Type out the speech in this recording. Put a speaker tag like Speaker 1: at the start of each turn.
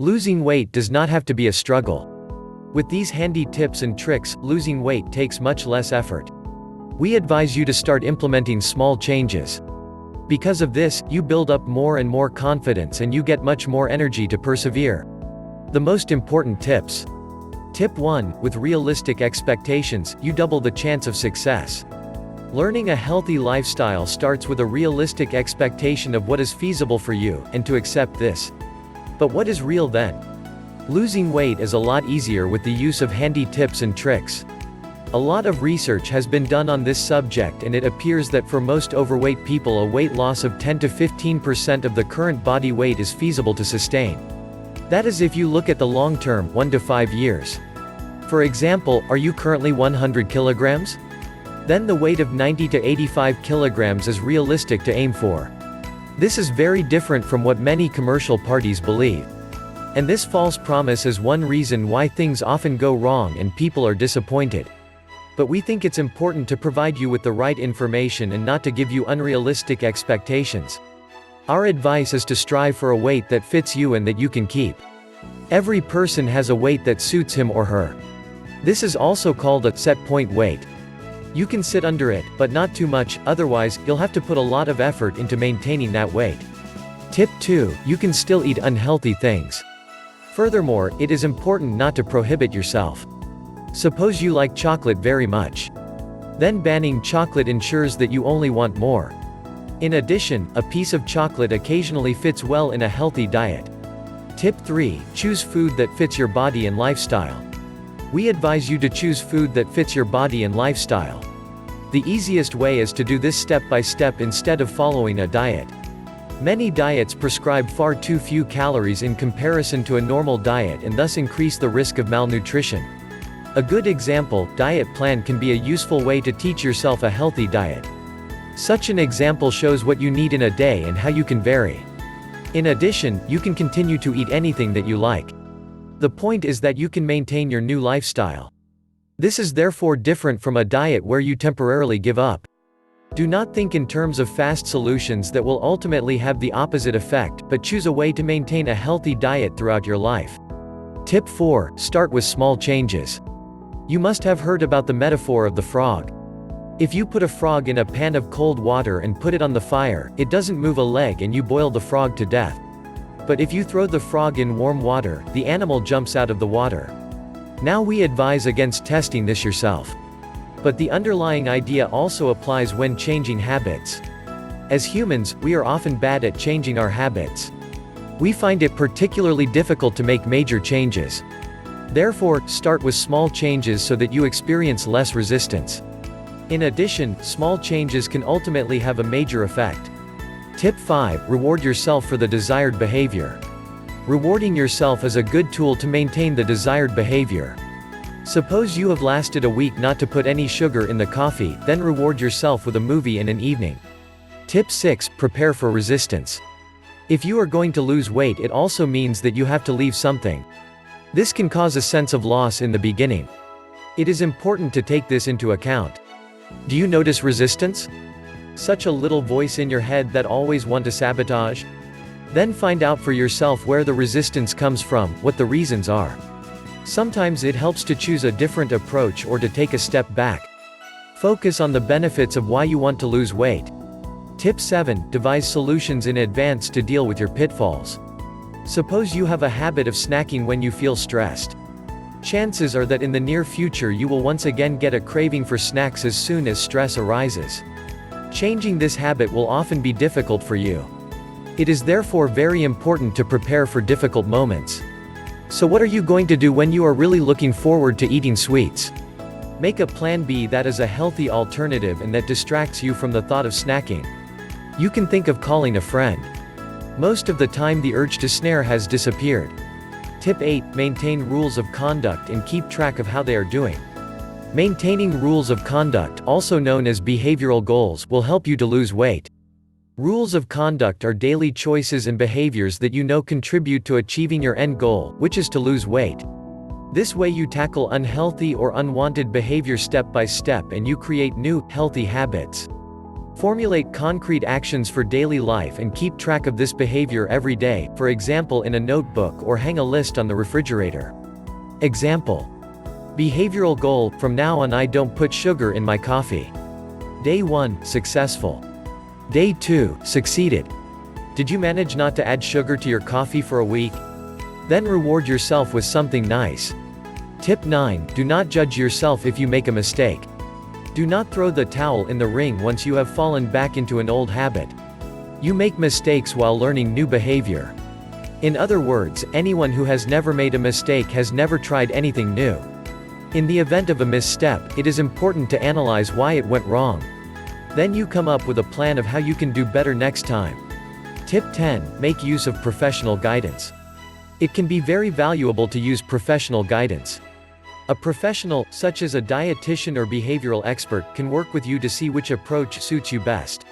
Speaker 1: Losing weight does not have to be a struggle. With these handy tips and tricks, losing weight takes much less effort. We advise you to start implementing small changes. Because of this, you build up more and more confidence and you get much more energy to persevere. The most important tips. Tip 1. With realistic expectations, you double the chance of success. Learning a healthy lifestyle starts with a realistic expectation of what is feasible for you, and to accept this. But what is real then? Losing weight is a lot easier with the use of handy tips and tricks. A lot of research has been done on this subject, and it appears that for most overweight people a weight loss of 10 to 15% of the current body weight is feasible to sustain. That is if you look at the long term, 1 to 5 years. For example, are you currently 100 kilograms? Then the weight of 90 to 85 kilograms is realistic to aim for. This is very different from what many commercial parties believe. And this false promise is one reason why things often go wrong and people are disappointed. But we think it's important to provide you with the right information and not to give you unrealistic expectations. Our advice is to strive for a weight that fits you and that you can keep. Every person has a weight that suits him or her. This is also called a set point weight. You can sit under it, but not too much, otherwise, you'll have to put a lot of effort into maintaining that weight. Tip 2. You can still eat unhealthy things. Furthermore, it is important not to prohibit yourself. Suppose you like chocolate very much. Then banning chocolate ensures that you only want more. In addition, a piece of chocolate occasionally fits well in a healthy diet. Tip 3. Choose food that fits your body and lifestyle. We advise you to choose food that fits your body and lifestyle. The easiest way is to do this step by step instead of following a diet. Many diets prescribe far too few calories in comparison to a normal diet and thus increase the risk of malnutrition. A good example, diet plan can be a useful way to teach yourself a healthy diet. Such an example shows what you need in a day and how you can vary. In addition, you can continue to eat anything that you like. The point is that you can maintain your new lifestyle. This is therefore different from a diet where you temporarily give up. Do not think in terms of fast solutions that will ultimately have the opposite effect, but choose a way to maintain a healthy diet throughout your life. Tip 4. Start with small changes. You must have heard about the metaphor of the frog. If you put a frog in a pan of cold water and put it on the fire, it doesn't move a leg and you boil the frog to death. But if you throw the frog in warm water, the animal jumps out of the water. Now we advise against testing this yourself. But the underlying idea also applies when changing habits. As humans, we are often bad at changing our habits. We find it particularly difficult to make major changes. Therefore, start with small changes so that you experience less resistance. In addition, small changes can ultimately have a major effect. Tip 5. Reward yourself for the desired behavior. Rewarding yourself is a good tool to maintain the desired behavior. Suppose you have lasted a week not to put any sugar in the coffee, then reward yourself with a movie in an evening. Tip 6. Prepare for resistance. If you are going to lose weight, it also means that you have to leave something. This can cause a sense of loss in the beginning. It is important to take this into account. Do you notice resistance? Such a little voice in your head that always wants to sabotage? Then find out for yourself where the resistance comes from, what the reasons are. Sometimes it helps to choose a different approach or to take a step back. Focus on the benefits of why you want to lose weight. Tip 7. Devise solutions in advance to deal with your pitfalls. Suppose you have a habit of snacking when you feel stressed. Chances are that in the near future you will once again get a craving for snacks as soon as stress arises. Changing this habit will often be difficult for you. It is therefore very important to prepare for difficult moments. So what are you going to do when you are really looking forward to eating sweets? Make a plan B that is a healthy alternative and that distracts you from the thought of snacking. You can think of calling a friend. Most of the time the urge to snare has disappeared. Tip 8. Maintain rules of conduct and keep track of how they are doing. Maintaining rules of conduct, also known as behavioral goals, will help you to lose weight. Rules of conduct are daily choices and behaviors that you know contribute to achieving your end goal, which is to lose weight. This way you tackle unhealthy or unwanted behavior step by step and you create new, healthy habits. Formulate concrete actions for daily life and keep track of this behavior every day, for example in a notebook or hang a list on the refrigerator. Example. Behavioral goal: from now on I don't put sugar in my coffee. Day 1, successful. Day 2, succeeded. Did you manage not to add sugar to your coffee for a week? Then reward yourself with something nice. Tip 9, do not judge yourself if you make a mistake. Do not throw the towel in the ring once you have fallen back into an old habit. You make mistakes while learning new behavior. In other words, anyone who has never made a mistake has never tried anything new. In the event of a misstep, it is important to analyze why it went wrong. Then you come up with a plan of how you can do better next time. Tip 10, make use of professional guidance. It can be very valuable to use professional guidance. A professional, such as a dietitian or behavioral expert, can work with you to see which approach suits you best.